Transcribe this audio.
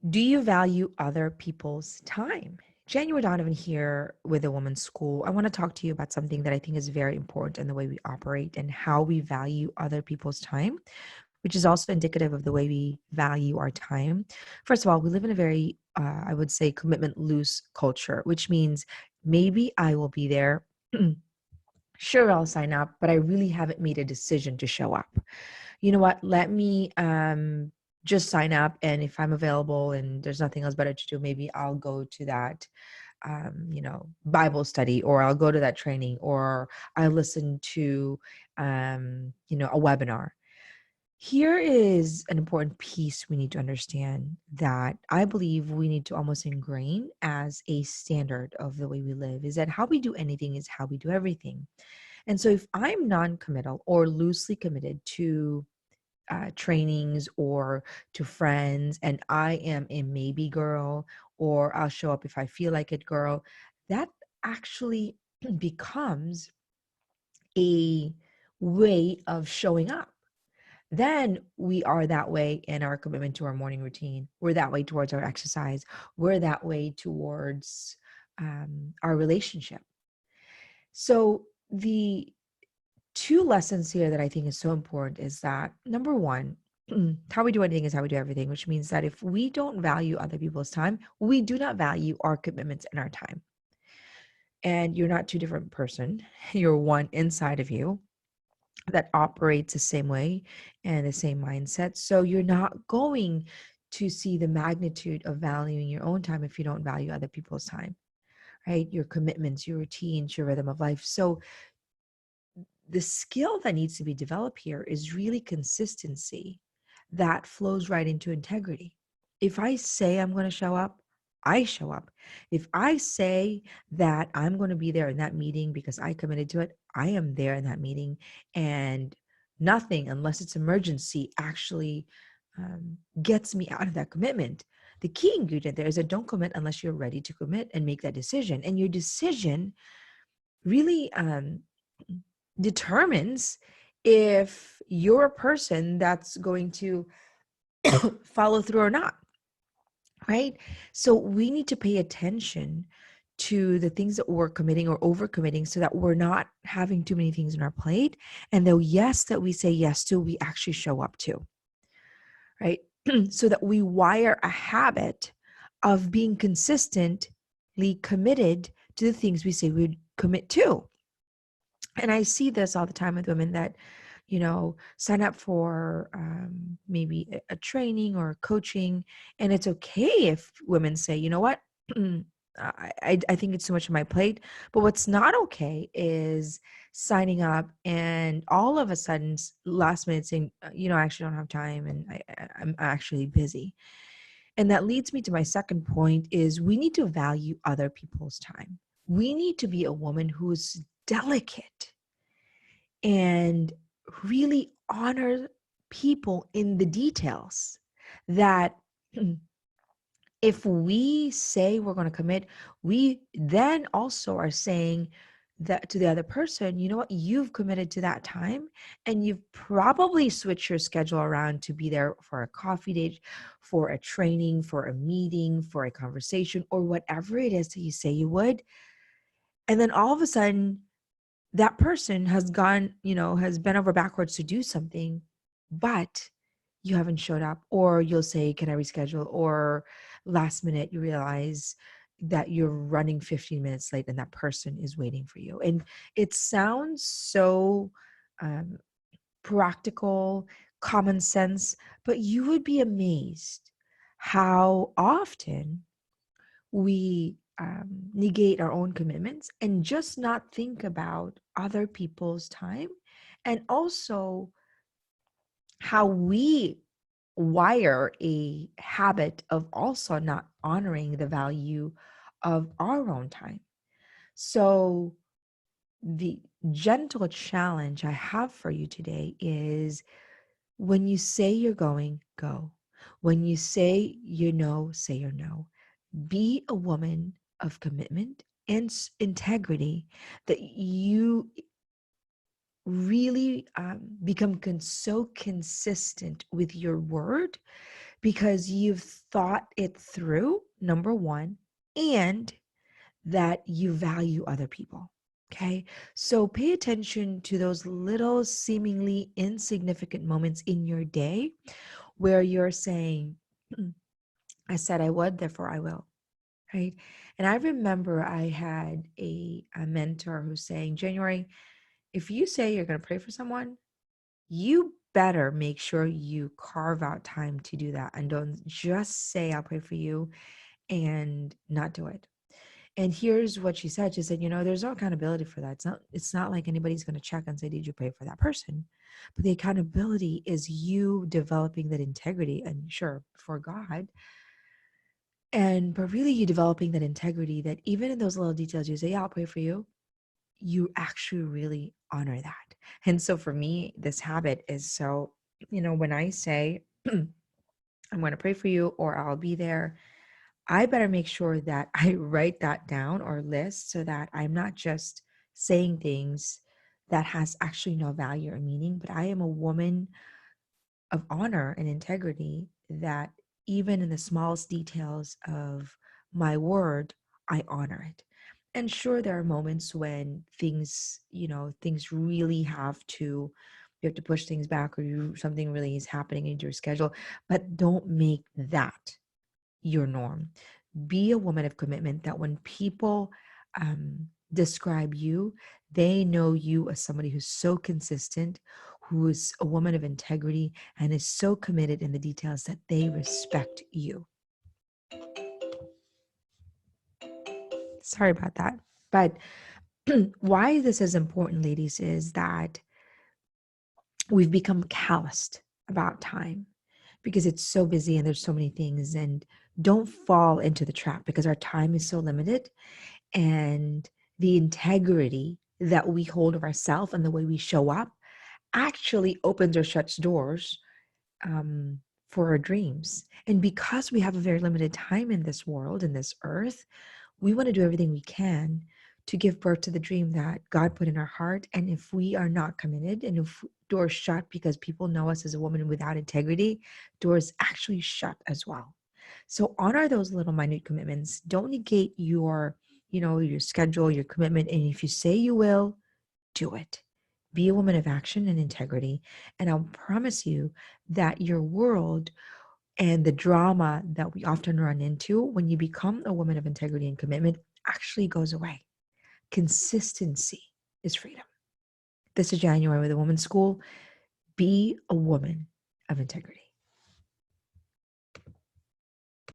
Do you value other people's time? January Donovan here with the Women's School. I want to talk to you about something that I think is very important in the way we operate and how we value other people's time, which is also indicative of the way we value our time. First of all, we live in a very, I would say, commitment loose culture, which means maybe I will be there. Sure, I'll sign up, but I really haven't made a decision to show up. You know what? Let me just sign up, and if I'm available and there's nothing else better to do, maybe I'll go to that Bible study, or I'll go to that training, or I listen to a webinar. Here is an important piece we need to understand that I believe we need to almost ingrain as a standard of the way we live, is that how we do anything is how we do everything. And so if I'm non-committal or loosely committed to trainings or to friends, and I am a maybe girl, or I'll show up if I feel like it girl, that actually becomes a way of showing up. Then we are that way in our commitment to our morning routine. We're that way towards our exercise. We're that way towards our relationship. So the two lessons here that I think is so important is that number one, how we do anything is how we do everything, which means that if we don't value other people's time, we do not value our commitments and our time. And you're not two different person. You're one inside of you that operates the same way and the same mindset. So you're not going to see the magnitude of valuing your own time if you don't value other people's time, right? Your commitments, your routines, your rhythm of life. So the skill that needs to be developed here is really consistency that flows right into integrity. If I say I'm going to show up, I show up. If I say that I'm going to be there in that meeting because I committed to it, I am there in that meeting. And nothing, unless it's emergency, actually gets me out of that commitment. The key ingredient there is that don't commit unless you're ready to commit and make that decision. And your decision really determines if you're a person that's going to follow through or not, right? So we need to pay attention to the things that we're committing or overcommitting so that we're not having too many things on our plate. And the yes that we say yes to, we actually show up to, right? So that we wire a habit of being consistently committed to the things we say we commit to. And I see this all the time with women that, sign up for maybe a training or a coaching. And it's okay if women say, you know what, I think it's too much on my plate. But what's not okay is signing up and all of a sudden last minute saying, I actually don't have time and I'm actually busy. And that leads me to my second point is we need to value other people's time. We need to be a woman who's delicate and really honor people in the details, that if we say we're going to commit, we then also are saying that to the other person, you know what, you've committed to that time and you've probably switched your schedule around to be there for a coffee date, for a training, for a meeting, for a conversation, or whatever it is that you say you would. And then all of a sudden that person has gone, has bent over backwards to do something, but you haven't showed up. Or you'll say, can I reschedule? Or last minute, you realize that you're running 15 minutes late and that person is waiting for you. And it sounds so um, practical, common sense, but you would be amazed how often we negate our own commitments and just not think about other people's time, and also how we wire a habit of also not honoring the value of our own time. So the gentle challenge I have for you today is, when you say you're going, go. When you say you know, say your no. Be a woman of commitment and integrity, that you really become so consistent with your word because you've thought it through, number one, and that you value other people. Okay. So pay attention to those little seemingly insignificant moments in your day where you're saying, I said I would, therefore I will. Right. And I remember I had a mentor who's saying, January, if you say you're going to pray for someone, you better make sure you carve out time to do that and don't just say, I'll pray for you and not do it. And here's what she said. She said, there's no accountability for that. It's not like anybody's going to check and say, did you pray for that person? But the accountability is you developing that integrity and sure, before God. But really you developing that integrity that even in those little details, you say, yeah, I'll pray for you. You actually really honor that. And so for me, this habit is so, when I say, I'm going to pray for you or I'll be there, I better make sure that I write that down or list so that I'm not just saying things that has actually no value or meaning, but I am a woman of honor and integrity that even in the smallest details of my word, I honor it. And sure, there are moments when things really you have to push things back or something really is happening into your schedule, but don't make that your norm. Be a woman of commitment that when people describe you, they know you as somebody who's so consistent, who is a woman of integrity, and is so committed in the details that they respect you. Sorry about that. But why this is important, ladies, is that we've become calloused about time because it's so busy and there's so many things. And don't fall into the trap because our time is so limited, and the integrity that we hold of ourselves and the way we show up actually opens or shuts doors for our dreams. And because we have a very limited time in this world, in this earth, we want to do everything we can to give birth to the dream that God put in our heart. And if we are not committed and if doors shut because people know us as a woman without integrity, doors actually shut as well. So honor those little minute commitments. Don't negate your schedule, your commitment. And if you say you will, do it. Be a woman of action and integrity. And I'll promise you that your world and the drama that we often run into when you become a woman of integrity and commitment actually goes away. Consistency is freedom. This is January with a Woman's School. Be a woman of integrity.